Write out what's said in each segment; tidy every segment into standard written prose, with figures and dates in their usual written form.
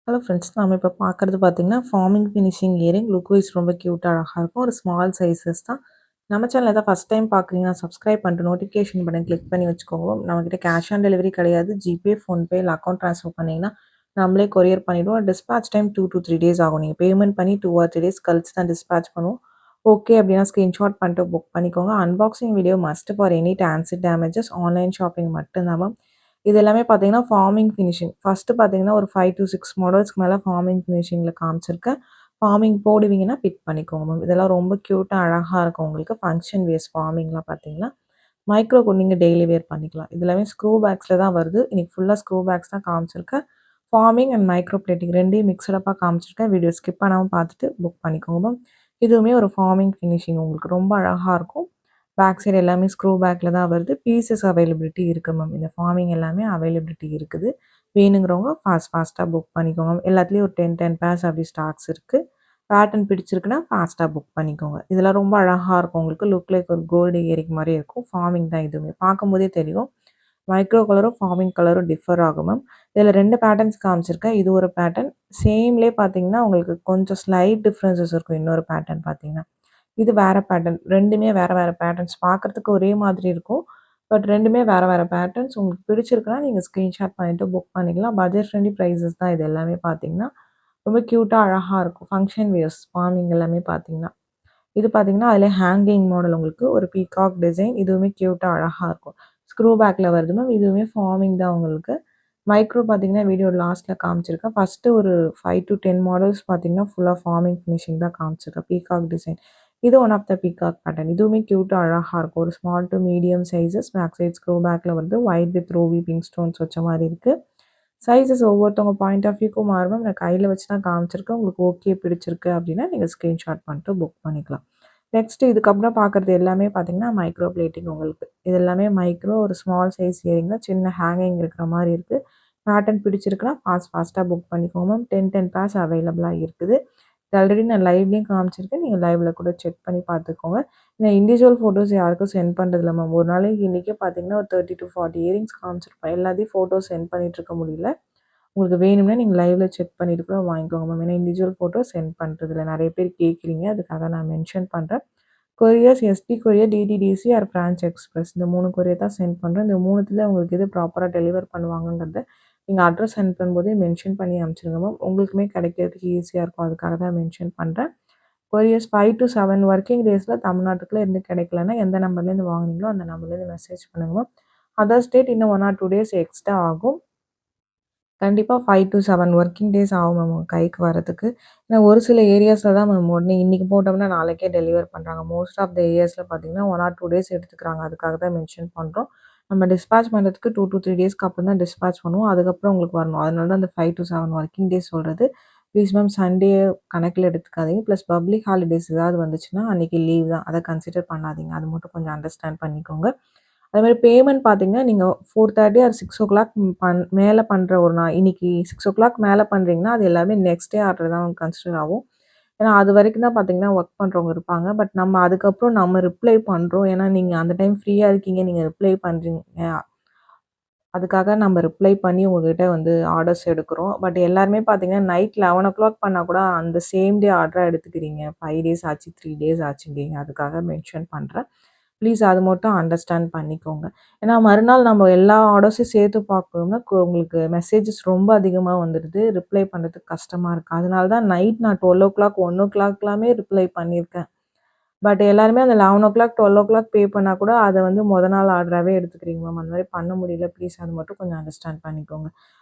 Hello friends, நாம இப்போ பார்க்குறது பார்த்தீங்கன்னா, forming finishing earring look wise ரொம்ப க்யூட்டா அழகா இருக்கும். ஒரு ஸ்மால் சைஸஸ் தான். நம்ம சேனல் ஏதாவது ஃபஸ்ட் டைம் பார்க்குறீங்கன்னா, சப்ஸ்கிரைப் பண்ணிட்டு நோட்டிஃபிகேஷன் பட்டன் கிளிக் பண்ணி வச்சுக்கோங்க. நம்மகிட்ட கேஷ் ஆன் டெலிவரி கிடையாது. ஜிபே, ஃபோன்பே இல்லை அக்கௌண்ட் ட்ரான்ஸ்ஃபர் பண்ணிங்கன்னா, நம்மளே கொரியர் பண்ணிவிடுவோம். டிஸ்பேட்ச் டைம் 2 to 3 டேஸ் ஆகும். நீங்கள் பேமெண்ட் பண்ணி 2 or 3 டேஸ் கழிச்சு தான் டிஸ்பேட்ச் பண்ணுவோம். ஓகே அப்படின்னா ஸ்க்ரீன்ஷாட் பண்ணிட்டு புக் பண்ணிக்கோங்க. Unboxing video must for any transit damages. Online shopping மட்டும்தான் மேம். இது எல்லாமே பார்த்தீங்கன்னா, ஃபார்மிங் ஃபினிஷிங். ஃபர்ஸ்ட்டு பார்த்தீங்கன்னா, ஒரு 5 to 6 மாடல்ஸ்க்கு மேல ஃபார்மிங் ஃபினிஷிங்கில காமிச்சிருக்கேன். ஃபார்மிங் போடுவீங்கன்னா பிக் பண்ணிக்கோங்க மேம். இதெல்லாம் ரொம்ப க்யூட்டா அழகா இருக்கும் உங்களுக்கு. ஃபங்ஷன் வியர்ஸ் ஃபார்மிங்லாம் பார்த்தீங்கன்னா, மைக்ரோக்கு நீங்க டெய்லி வியர் பண்ணிக்கலாம். இது எல்லாமே ஸ்க்ரூ பேக்ஸ்ல தான் வருது. இன்னைக்கு ஃபுல்லா ஸ்க்ரூ பேக்ஸ் தான் காமிச்சிருக்கேன். ஃபார்மிங் அண்ட் மைக்ரோ பிளேட்டிங் 2யும் மிக்ஸ்டப்பா காமிச்சிருக்கேன். வீடியோ ஸ்கிப் பண்ணாம பார்த்துட்டு புக் பண்ணிக்கோங்க மேம். இதுவுமே ஒரு ஃபார்மிங் ஃபினிஷிங் உங்களுக்கு ரொம்ப அழகா இருக்கும். பேக் சைடு எல்லாமே ஸ்க்ரூ பேக்ல தான் வருது. பீசஸ் அவைலபிலிட்டி இருக்கு மேம். இந்த ஃபார்மிங் எல்லாமே அவைலபிலிட்டி இருக்குது. வேணுங்கிறவங்க ஃபாஸ்ட்டா புக் பண்ணிக்கோங்க. எல்லாத்துலயும் ஒரு 10 பேர்ஸ் அப்படி ஸ்டாக்ஸ் இருக்கு. பேட்டர்ன் பிடிச்சிருக்குன்னா ஃபாஸ்ட்டா புக் பண்ணிக்கோங்க. இதெல்லாம் ரொம்ப அழகா இருக்கும் உங்களுக்கு. லுக் லைக் ஒரு கோல்டு இயரிங் மாரி இருக்கும். ஃபார்மிங் தான் இதுவுமே. பார்க்கும்போதே தெரியும். மைக்ரோ கலரும், ஃபார்மிங் கலரும் டிஃபர் ஆகும் மேம். இதில 2 பேட்டர்ன்ஸ் காமிச்சிருக்கேன். இது ஒரு பேட்டர்ன். சேம்லயே பார்த்தீங்கன்னா, உங்களுக்கு கொஞ்சம் ஸ்லைட் டிஃபரன்ஸஸ் இருக்கும். இன்னொரு பேட்டர்ன் பார்த்தீங்கன்னா. இது வேற பேட்டர்ன். 2மே வேற வேற பேட்டர்ன்ஸ். பார்க்கறதுக்கு ஒரே மாதிரி இருக்கும். பட் 2மே வேற வேற பேட்டர்ன்ஸ். உங்களுக்கு பிடிச்சிருக்குன்னா நீங்க ஸ்கிரீன்ஷாட் பண்ணிட்டு புக் பண்ணிக்கலாம். பட்ஜெட் ஃப்ரெண்ட்லி பிரைஸஸ் தான் இது எல்லாமே பார்த்தீங்கன்னா. ரொம்ப கியூட்டா அழகா இருக்கும். ஃபங்ஷன் வியர்ஸ் ஃபார்மிங் எல்லாமே பார்த்தீங்கன்னா. இது பார்த்தீங்கன்னா, அதிலே ஹேங்கிங் மாடல் உங்களுக்கு ஒரு பீகாக் டிசைன். இதுவுமே கியூட்டா அழகா இருக்கும். ஸ்க்ரூ பேக்ல வருது மேம். இதுவுமே ஃபார்மிங் தான் உங்களுக்கு. மைக்ரோ பார்த்தீங்கன்னா, வீடியோ லாஸ்ட்ல காமிச்சிருக்கேன். ஃபர்ஸ்ட்டு ஒரு 5 to 10 மாடல்ஸ் பார்த்தீங்கன்னா, ஃபுல்லா ஃபார்மிங் ஃபினிஷிங் தான் காமிச்சிருக்கேன். Peacock design. இது one of the peacock pattern. இதுவுமே கியூட்டா அழகா இருக்கும். ஒரு small to medium sizes. Back side screw பேக்ல வருது. White with ruby pink stones வச்ச மாரி இருக்கு. சைஸஸ் ஒவ்வொருத்தவங்க பாயிண்ட் ஆஃப் வியூக்கும் மாறும் மேம். நான் கையில வச்சு தான் காமிச்சிருக்கேன். உங்களுக்கு ஓகே பிடிச்சிருக்கு அப்படின்னா, நீங்க ஸ்க்ரீன்ஷாட் பண்ணிட்டு புக் பண்ணிக்கலாம். நெக்ஸ்ட் இதுக்கப்புறம் பார்க்குறது எல்லாமே பார்த்தீங்கன்னா, மைக்ரோ பிளேட்டிங் உங்களுக்கு. இது எல்லாமே மைக்ரோ ஒரு ஸ்மால் சைஸ் இயரிங்ல சின்ன ஹேங்கிங் இருக்கிற மாரி இருக்கு. பேட்டர்ன் பிடிச்சிருக்குன்னா ஃபாஸ்ட்டா புக் பண்ணிக்கோங்க மேம். 10 பேர்ஸ் அவைலபிளா இருக்குது. இது ஆல்ரெடி நான் லைவ்லயும் காமிச்சிருக்கேன். நீங்க லைவ்ல கூட செக் பண்ணி பார்த்துக்கோங்க. நான் இண்டிவிஜுவல் ஃபோட்டோஸ் யாருக்கும் சென்ட் பண்றதில்ல மேம். ஒரு நாளைக்கு இன்னைக்கே பார்த்தீங்கன்னா, ஒரு 30 to 40 இயரிங்ஸ் காமிச்சிருப்பேன். எல்லாத்தையும் ஃபோட்டோ சென்ட் பண்ணிட்டு இருக்க முடியல. உங்களுக்கு வேணும்னா நீங்க லைவ்ல செக் பண்ணிட்டு கூட வாங்கிக்கோங்க மேம். ஏன்னா இண்டிவிஜுவல் ஃபோட்டோ சென்ட் பண்றதில்ல. நெறைய பேர் கேட்குறீங்க. அதுக்காக நான் மென்ஷன் பண்றேன். Couriers ST courier, DTDC or Franch express இந்த 3 கொரியர் தான் சென்ட் பண்றேன். இந்த 3த்துல உங்களுக்கு எது ப்ராப்பரா டெலிவர் பண்ணுவாங்கங்கிறத நீங்க அட்ரஸ் சென்ட் பண்ணும்போதே மென்ஷன் பண்ணி அனுப்பிச்சிருங்க மேம். உங்களுக்குமே கிடைக்கிறதுக்கு ஈஸியா இருக்கும். அதுக்காக தான் மென்ஷன் பண்றேன். கொரியர்ஸ் 5 to 7 ஒர்க்கிங் டேஸ்ல தமிழ்நாட்டுக்குள்ள இருந்து கிடைக்கலன்னா, எந்த நம்பர்லேருந்து வாங்குனீங்களோ அந்த நம்பர்லேருந்து மெசேஜ் பண்ணுங்க மேம். அதர் ஸ்டேட் இன்னும் 1 or 2 டேஸ் எக்ஸ்ட்ரா ஆகும். கண்டிப்பா 5 to 7 ஒர்க்கிங் டேஸ் ஆகும் மேம் உங்க கைக்கு வரதுக்கு. ஏன்னா ஒரு சில ஏரியாஸ்ல தான் மேம் உடனே இன்னைக்கு போட்டோம்னா நாளைக்கே டெலிவர் பண்றாங்க. மோஸ்ட் ஆஃப் த ஏரியாஸ்ல பார்த்தீங்கன்னா 1 or 2 டேஸ் எடுத்துக்கிறாங்க. அதுக்காக தான் மென்ஷன் பண்றோம். நம்ம டிஸ்பேட்ச் பண்ணுறதுக்கு 2 to 3 டேஸ்க்கு அப்புறம் தான் டிஸ்பேட்ச் பண்ணுவோம். அதுக்கப்புறம் உங்களுக்கு வரணும். அதனால தான் அந்த 5 to 7 ஒர்க்கிங் டேஸ் சொல்றது. ப்ளீஸ் மேம் சண்டே கணக்கில எடுத்துக்காதீங்க. ப்ளஸ் பப்ளிக் ஹாலிடேஸ் ஏதாவது வந்துச்சுன்னா அன்னைக்கு லீவ் தான். அத கன்சிடர் பண்ணாதீங்க. அது மட்டும் கொஞ்சம் அண்டர்ஸ்டாண்ட் பண்ணிக்கோங்க. அதேமாரி பேமெண்ட் பார்த்தீங்கன்னா, நீங்க 4:30 ஆர் 6:00 மேல பண்ற ஒரு நாள் இன்னைக்கு 6:00 மேல பண்றீங்கன்னா, அது எல்லாமே நெக்ஸ்ட் டே ஆர்டர் தான் கன்சிடர் ஆகும். ஏன்னா, அது வரைக்கும் தான் பார்த்தீங்கன்னா, ஒர்க் பண்றவங்க இருப்பாங்க. பட் நம்ம அதுக்கப்புறம் நம்ம ரிப்ளை பண்றோம். ஏன்னா, நீங்க அந்த டைம் ஃப்ரீயா இருக்கீங்க. நீங்க ரிப்ளை பண்றீங்க. அதுக்காக நம்ம ரிப்ளை பண்ணி உங்ககிட்ட வந்து ஆர்டர்ஸ் எடுக்கிறோம். பட் எல்லாருமே பார்த்தீங்கன்னா, நைட் 11:00 பண்ணா கூட அந்த சேம் டே ஆர்டரா எடுத்துக்கிறீங்க. 5 டேஸ் ஆச்சு, 3 டேஸ் ஆச்சுங்கிறீங்க. அதுக்காக மென்ஷன் பண்றேன். ப்ளீஸ் அது மட்டும் அண்டர்ஸ்டாண்ட் பண்ணிக்கோங்க. ஏன்னா மறுநாள் நம்ம எல்லா ஆர்டர்ஸையும் சேர்த்து பார்க்கணும்னா, உங்களுக்கு மெசேஜஸ் ரொம்ப அதிகமா வந்துடுது. ரிப்ளை பண்றதுக்கு கஷ்டமா இருக்கு. அதனால தான் நைட் நான் 12:00, 1:00லாமே ரிப்ளை பண்ணியிருக்கேன். பட் எல்லாருமே அந்த 11:00, 12:00 பே பண்ணா கூட அத வந்து மொத நாள் ஆர்டராவே எடுத்துக்கிறீங்க மேம். அந்த மாரி பண்ண முடியல. ப்ளீஸ் அது மட்டும் கொஞ்சம் அண்டர்ஸ்டாண்ட் பண்ணிக்கோங்க.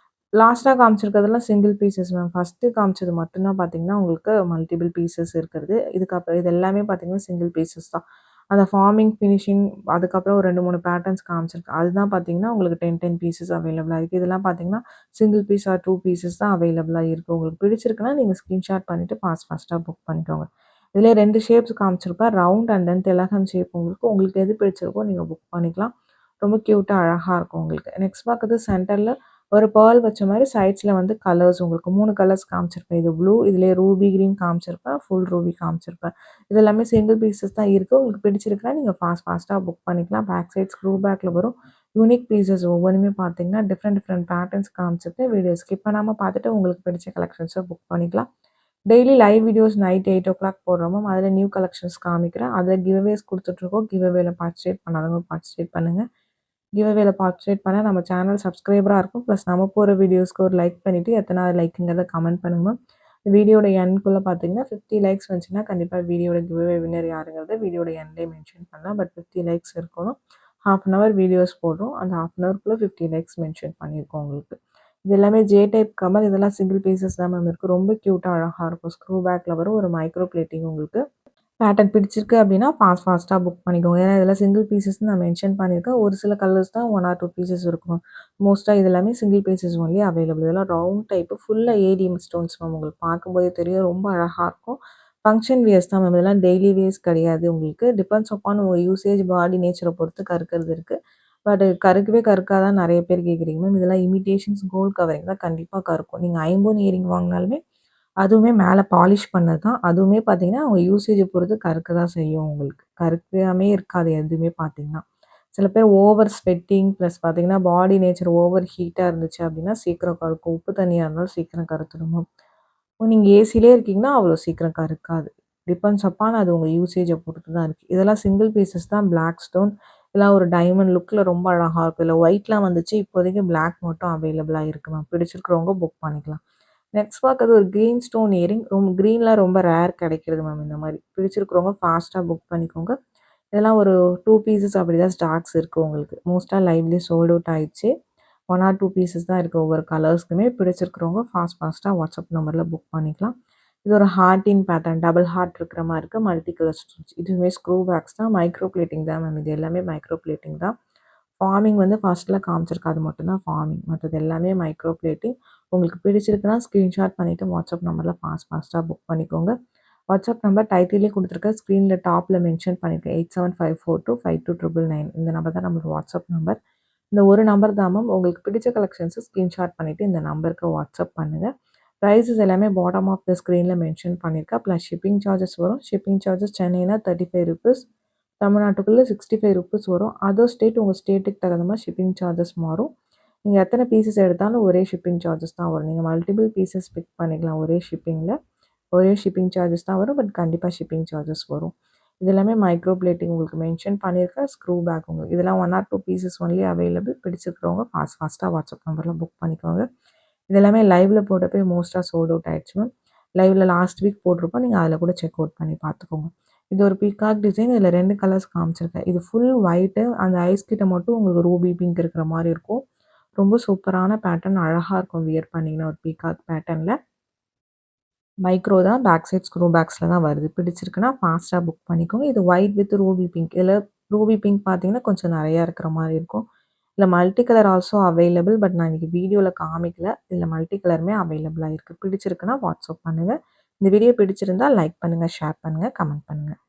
லாஸ்ட்டா காமிச்சிருக்கிறதெல்லாம் சிங்கிள் பீசஸ் மேம். ஃபர்ஸ்ட்டு காமிச்சது மட்டும் தான் பார்த்தீங்கன்னா, உங்களுக்கு மல்டிபிள் பீசஸ் இருக்கிறது. இதுக்கப்புறம் இது எல்லாமே பார்த்தீங்கன்னா, சிங்கிள் பீசஸ் தான். அந்த ஃபார்மிங், ஃபினிஷிங் அதுக்கப்புறம் ஒரு 2, 3 பேட்டர்ன்ஸ் காமிச்சிருக்கேன். அதுதான் பார்த்தீங்கன்னா, உங்களுக்கு 10 பீசஸ் அவைலபிளா இருக்கு. இதெல்லாம் பார்த்தீங்கன்னா, சிங்கிள் பீஸ் ஆர் 2 பீசஸ் தான் அவைலபிளா இருக்கு. உங்களுக்கு பிடிச்சிருக்குன்னா, நீங்க ஸ்கிரீன்ஷாட் பண்ணிட்டு ஃபாஸ்ட்டா புக் பண்ணிக்கோங்க. இதிலே 2 ஷேப்ஸ் காமிச்சிருப்பேன். ரவுண்ட் அண்ட் தென் திலகம் ஷேப் உங்களுக்கு. உங்களுக்கு எது பிடிச்சிருக்கோ நீங்க புக் பண்ணிக்கலாம். ரொம்ப கியூட்டா அழகா இருக்கும் உங்களுக்கு. நெக்ஸ்ட் பார்க்குறது சென்டர்ல ஒரு பெர்ல் வச்ச மாரி சைட்ஸ்ல வந்து கலர்ஸ் உங்களுக்கு 3 கலர்ஸ் காமிச்சிருப்பேன். இது ப்ளூ, இதிலே ரூபி கிரீன் காமிச்சிருப்பேன். ஃபுல் ரூபி காமிச்சிருப்பேன். இது எல்லாமே சிங்கிள் பீசஸ் தான் இருக்கு. உங்களுக்கு பிடிச்சிருக்குன்னா நீங்க ஃபாஸ்ட்டா புக் பண்ணிக்கலாம். பேக் சைட் ஸ்க்ரூ பேக்ல வரும். யூனிக் பீசஸ் ஒவ்வொன்றுமே பார்த்தீங்கன்னா டிஃப்ரெண்ட் டிஃப்ரெண்ட் பேட்டர்ன்ஸ் காமிச்சிருக்கேன். வீடியோ ஸ்கிப் பண்ணாமல் பார்த்துட்டு உங்களுக்கு பிடிச்ச கலெக்ஷன்ஸை புக் பண்ணிக்கலாம். டெய்லி லைவ் வீடியோஸ் நைட் 8:00 போடுறோம் மேம். அதில் நியூ கலெக்ஷன்ஸ் காமிக்கிறேன். அதில் கிவ்அவேஸ் கொடுத்துட்ருக்கோம். கிவ்அவேல பார்ட்டிசிபேட் பண்ணாதவங்க பார்ட்டிசிபேட் பண்ணுங்கள். கிவ்அவேல பார்ட்டிசிபேட் பண்ண நம்ம சேனல் சப்ஸ்கிரைபராக இருக்கும். ப்ளஸ் நம்ம போகிற வீடியோஸ்க்கு ஒரு லைக் பண்ணிவிட்டு எத்தனாவது லைக்குங்கிறத கமெண்ட் பண்ணுங்க மேம். வீடியோட எண்ட்குள்ளே பார்த்தீங்கன்னா 50 லைக்ஸ் வந்துச்சுன்னா கண்டிப்பாக வீடியோட கிவ்அவே வின்னர் யாருங்கிறத வீடியோட எண்ட்லேயே மென்ஷன் பண்ணலாம். பட் 50 லைக்ஸ் இருக்கணும். ½ அன் ஹவர் வீடியோஸ் போடுறோம். அந்த ½ அன் ஹவருக்குள்ளே 50 லைக்ஸ் மென்ஷன் பண்ணியிருக்கோம் உங்களுக்கு. இது எல்லாமே ஜே டைப் கமல். இதெல்லாம் சிங்கிள் பீசஸ் தான் மேம் இருக்குது. ரொம்ப க்யூட்டாக அழகாக இருக்கும். ஸ்க்ரூ பேக்கில் வரும். ஒரு மைக்ரோ பிளேட்டிங் உங்களுக்கு. பேட்டர்ன் பிடிச்சிருக்கு அப்படின்னா ஃபாஸ்ட்டாக புக் பண்ணிக்கோங்க. ஏன்னா இதில் சிங்கிள் பீசஸ்ன்னு நான் மென்ஷன் பண்ணியிருக்கேன். ஒரு சில கலர்ஸ் தான் 1 ஆர் 2 பீசஸ் இருக்கும். மோஸ்ட்டாக இது எல்லாமே சிங்கிள் பீசஸ் ஒன்லி அவைலபிள். இதெல்லாம் ரவுண்ட் டைப்பு ஃபுல்லாக ஏடிஎம் ஸ்டோன்ஸ் மேம். உங்களுக்கு பார்க்கும்போதே தெரியும். ரொம்ப அழகாக இருக்கும். ஃபங்க்ஷன் வியர்ஸ் தான் மேம். இதெல்லாம் டெய்லி வியர்ஸ் கிடையாது உங்களுக்கு. டிபெண்ட்ஸ் அப்பான் உங்கள் யூசேஜ் பாடி நேச்சரை பொறுத்து கருக்கிறது இருக்குது. பட் கருக்கவே கருக்காதான் நிறைய பேர் கேட்குறீங்க மேம். இதெல்லாம் இமிடேஷன்ஸ் கோல்ட் கவரிங் தான் கண்டிப்பாக கருக்கும். நீங்கள் ஐம்பொன் இயரிங் வாங்கினாலுமே அதுவுமே மேலே பாலிஷ் பண்ணது தான். அதுவுமே பார்த்தீங்கன்னா, உங்க யூசேஜ பொறுத்து கருக்க தான் செய்யும் உங்களுக்கு. கருக்காமே இருக்காது எதுவுமே பார்த்தீங்கன்னா. சில பேர் ஓவர் ஸ்வெட்டிங் ப்ளஸ் பார்த்தீங்கன்னா, பாடி நேச்சர் ஓவர் ஹீட்டா இருந்துச்சு அப்படின்னா, சீக்கிரம் கருக்கும். உப்பு தண்ணியா இருந்தாலும் சீக்கிரம் கருத்துடுமா. நீங்க ஏசிலே இருக்கீங்கன்னா, அவ்வளோ சீக்கிரம் கருக்காது. டிபெண்ட்ஸ் அப்பான் அது உங்க யூசேஜ பொறுத்து தான் இருக்கு. இதெல்லாம் சிங்கிள் பீசஸ் தான் பிளாக் ஸ்டோன். இதெல்லாம் ஒரு டைமண்ட் லுக்ல ரொம்ப அழகா இருக்கும். இதுல ஒயிட்லாம் வந்துச்சு. இப்போதைக்கு பிளாக் மட்டும் அவைலபிளா இருக்கு மேம். பிடிச்சிருக்கிறவங்க புக் பண்ணிக்கலாம். நெக்ஸ்ட் பார்க்கறது ஒரு கிரீன் ஸ்டோன் இயரிங். கிரீன்லாம் ரொம்ப ரேர் கிடைக்கிறது மேம் இந்த மாரி. பிடிச்சிருக்கிறவங்க ஃபாஸ்ட்டாக புக் பண்ணிக்கோங்க. இதெல்லாம் ஒரு 2 பீசஸ் அப்படி தான் ஸ்டாக்ஸ் இருக்குது உங்களுக்கு. மோஸ்ட்டாக லைவ்லயே சோல்ட் அவுட் ஆயிடுச்சு. 1 ஆர் 2 பீசஸ் தான் இருக்குது ஒவ்வொரு கலர்ஸ்க்குமே. பிடிச்சிருக்கிறவங்க ஃபாஸ்ட்டாக வாட்ஸ்அப் நம்பரில் புக் பண்ணிக்கலாம். இது ஒரு ஹார்ட்டின் பேட்டர்ன். டபுள் ஹார்ட் இருக்கிற மாதிரி இருக்குது. Multi colour stitch. இதுவுமே ஸ்க்ரூ பேக்ஸ் தான். மைக்ரோ பிளேட்டிங் தான் மேம். இது எல்லாமே மைக்ரோ பிளேட்டிங் தான். ஃபார்மிங் வந்து ஃபர்ஸ்ட்டில் காமிச்சிருக்கு. அது மட்டும் தான் ஃபார்மிங். மற்றது எல்லாமே மைக்ரோ பிளேட்டிங். உங்களுக்கு பிடிச்சிருக்குன்னா ஸ்க்ரீன்ஷாட் பண்ணிவிட்டு வாட்ஸ்அப் நம்பரில் ஃபாஸ்ட்டாக புக் பண்ணிக்கோங்க. வாட்ஸ்அப் நம்பர் டைட்டிலே கொடுத்துருக்கேன். ஸ்க்ரீனில் டாப்பில் மென்ஷன் பண்ணியிருக்கேன். 8754252999. இந்த நம்பர் தான் நம்மளோட வாட்ஸ்அப் நம்பர். இந்த ஒரு நம்பர் தான் மேம். உங்களுக்கு பிடிச்ச கலெக்ஷன்ஸை ஸ்க்ரீன்ஷாட் பண்ணிவிட்டு இந்த நம்பருக்கு வாட்ஸ்அப் பண்ணுங்கள். ப்ரைஸஸ் எல்லாமே பாட்டம் ஆஃப் த ஸ்க்ரீனில் மென்ஷன் பண்ணியிருக்கேன். ப்ளஸ் ஷிப்பிங் சார்ஜஸ் வரும். ஷிப்பிங் சார்ஜஸ் சென்னைனா ₹35. தமிழ்நாட்டுக்குள்ளே ₹65 வரும். அதர் ஸ்டேட் உங்கள் ஸ்டேட்டுக்கு தகுந்த மாதிரி ஷிப்பிங் சார்ஜஸ் மாறும். நீங்கள் எத்தனை பீசஸ் எடுத்தாலும் ஒரே ஷிப்பிங் சார்ஜஸ் தான் வரும். நீங்கள் மல்டிபிள் பீசஸ் பிக் பண்ணிக்கலாம் ஒரே ஷிப்பிங்கில். ஒரே ஷிப்பிங் சார்ஜஸ் தான் வரும். பட் கண்டிப்பாக ஷிப்பிங் சார்ஜஸ் வரும். இது எல்லாமே மைக்ரோ பிளேட்டிங் உங்களுக்கு மென்ஷன் பண்ணியிருக்கேன். ஸ்க்ரூ பேக் உங்களுக்கு. இதெல்லாம் 1 ஆர் 2 பீசஸ் ஒன்லி அவைலபிள். பிடிச்சிருக்கிறவங்க ஃபாஸ்ட்டாக வாட்ஸ்அப் நம்பரில் புக் பண்ணிக்கோங்க. இது எல்லாமே லைவ்ல போட்டப்போ மோஸ்ட்டாக சோல்ட் அவுட் ஆயிடுச்சு மேம். லைவ்ல லாஸ்ட் வீக் போட்டிருப்போம். நீங்கள் அதில் கூட செக் அவுட் பண்ணி பார்த்துக்கோங்க. இது ஒரு பீகாக் டிசைன். இதில் 2 கலர்ஸ் காமிச்சிருக்கேன். இது ஃபுல் ஒயிட்டு. அந்த ஐஸ் கிட்ட மட்டும் உங்களுக்கு ரூபி பிங்க் இருக்கிற மாதிரி இருக்கும். ரொம்ப சூப்பரான பேட்டர்ன். அழகாக இருக்கும் வியர் பண்ணிங்கன்னா ஒரு பீகாக் பேட்டர்னில். மைக்ரோ தான். பேக் சைட் ஸ்க்ரூ பேக்ஸில் தான் வருது. பிடிச்சிருக்குன்னா ஃபாஸ்ட்டாக புக் பண்ணிக்கோங்க. இது ஒயிட் வித் ரூபி பிங்க். இதில் ரூபி பிங்க் பார்த்தீங்கன்னா கொஞ்சம் நிறையா இருக்கிற மாதிரி இருக்கும். இதில் multi colour also available. But நான் இன்றைக்கி வீடியோவில் காமிக்கல. இதில் மல்டி கலருமே அவைலபிளாக இருக்குது. பிடிச்சிருக்குன்னா வாட்ஸ்அப் பண்ணுங்கள். இந்த வீடியோ பிடிச்சிருந்தால் லைக் பண்ணுங்கள், ஷேர் பண்ணுங்கள், கமெண்ட் பண்ணுங்கள்.